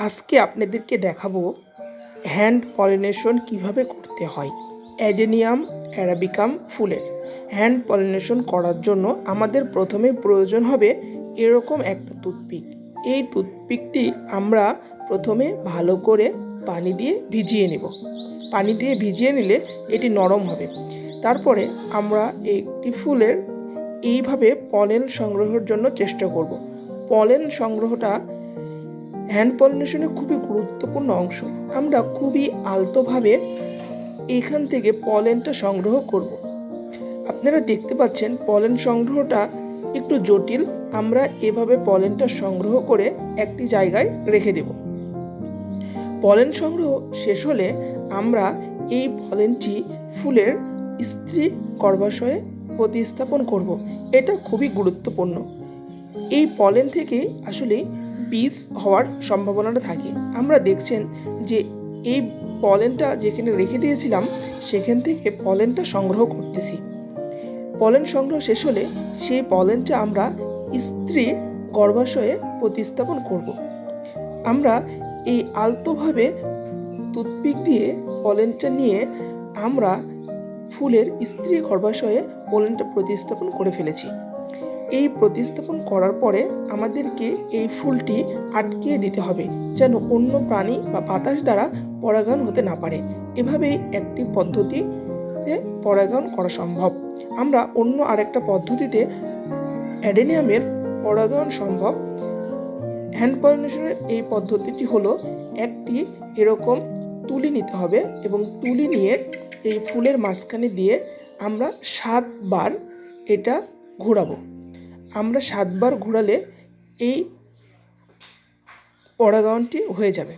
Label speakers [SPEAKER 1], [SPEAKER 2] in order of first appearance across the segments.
[SPEAKER 1] আজকে আপনাদেরকে দেখাবো হ্যান্ড পলিনেশন কিভাবে করতে হয় অ্যাডেনিয়াম অ্যারাবিকাম ফুলের। হ্যান্ড পলিনেশন করার জন্য আমাদের প্রথমে প্রয়োজন হবে এরকম একটা টুথপিক। এই টুথপিকটি আমরা প্রথমে ভালো করে পানি দিয়ে ভিজিয়ে নেব। পানি দিয়ে ভিজিয়ে নিলে এটি নরম হবে। তারপরে আমরা একটি ফুলের এইভাবে পলেন সংগ্রহের জন্য চেষ্টা করব। পলেন সংগ্রহটা হ্যান্ড পলিনেশনের খুবই গুরুত্বপূর্ণ অংশ। আমরা খুবই আলতোভাবে এখান থেকে পলেনটা সংগ্রহ করব। আপনারা দেখতে পাচ্ছেন পলেন সংগ্রহটা একটু জটিল। আমরা এভাবে পলেনটা সংগ্রহ করে একটি জায়গায় রেখে দেব। পলেন সংগ্রহ শেষ হলে আমরা এই পলেনটি ফুলের স্ত্রী গর্ভাশয়ে প্রতিস্থাপন করব। এটা খুবই গুরুত্বপূর্ণ। এই পলেন থেকে আসলে বীজ হওয়ার সম্ভাবনাটা থাকে। আমরা দেখছেন যে এই পলেনটা যেখানে রেখে দিয়েছিলাম সেখান থেকে পলেনটা সংগ্রহ করতেছি। পলেন সংগ্রহ শেষ হলে সেই পলেনটা আমরা স্ত্রী গর্ভাশয়ে প্রতিস্থাপন করব। আমরা এই আলতোভাবে টুথপিক দিয়ে পলেনটা নিয়ে আমরা ফুলের স্ত্রী গর্ভাশয়ে পলেনটা প্রতিস্থাপন করে ফেলেছি। এই প্রতিস্থাপন করার পরে আমাদেরকে এই ফুলটি আটকিয়ে দিতে হবে যেন অন্য প্রাণী বা বাতাস দ্বারা পরাগায়ন হতে না পারে। এভাবেই একটি পদ্ধতিতে পরাগায়ন করা সম্ভব। আমরা অন্য আরেকটা পদ্ধতিতে অ্যাডেনিয়ামের পরাগায়ন সম্ভব। হ্যান্ড পলিনেশনের এই পদ্ধতিটি হলো একটি এরকম তুলি নিতে হবে এবং তুলি নিয়ে এই ফুলের মাঝখানে দিয়ে আমরা 7 বার এটা ঘোরাবো। আমরা 7 বার ঘোরালে এই পরাগায়নটি হয়ে যাবে।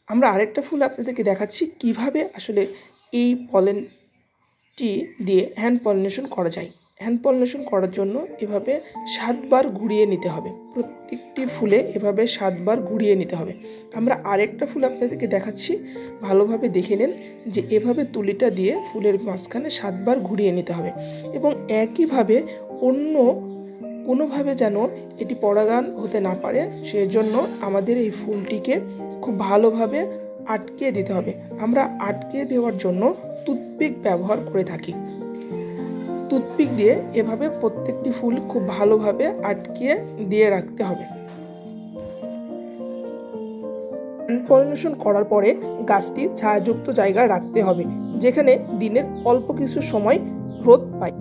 [SPEAKER 1] আমরা আরেকটা ফুল আপনাদেরকে দেখাচ্ছি কিভাবে আসলে এই পলেনটি দিয়ে হ্যান্ড পলিনেশন করা যায়। হ্যান্ড পলিনেশন করার জন্য এভাবে 7 বার ঘুরিয়ে নিতে হবে। প্রত্যেকটি ফুলে এভাবে 7 বার ঘুরিয়ে নিতে হবে। আমরা আরেকটা ফুল আপনাদেরকে দেখাচ্ছি, ভালোভাবে দেখে নেন যে এভাবে তুলিটা দিয়ে ফুলের মাঝখানে 7 বার ঘুরিয়ে নিতে হবে এবং একইভাবে অন্য কোনোভাবে যেন এটি পরাগায়ন হতে না পারে সেজন্য আমাদের এই ফুলটিকে খুব ভালোভাবে আটকিয়ে দিতে হবে। আমরা আটকিয়ে দেওয়ার জন্য টুথপিক ব্যবহার করে থাকি। টুথপিক দিয়ে এভাবে প্রত্যেকটি ফুল খুব ভালোভাবে আটকিয়ে দিয়ে রাখতে হবে। হ্যান্ড পলিনেশন করার পরে গাছটি ছায়াযুক্ত জায়গায় রাখতে হবে যেখানে দিনের অল্প কিছু সময় রোদ পায়।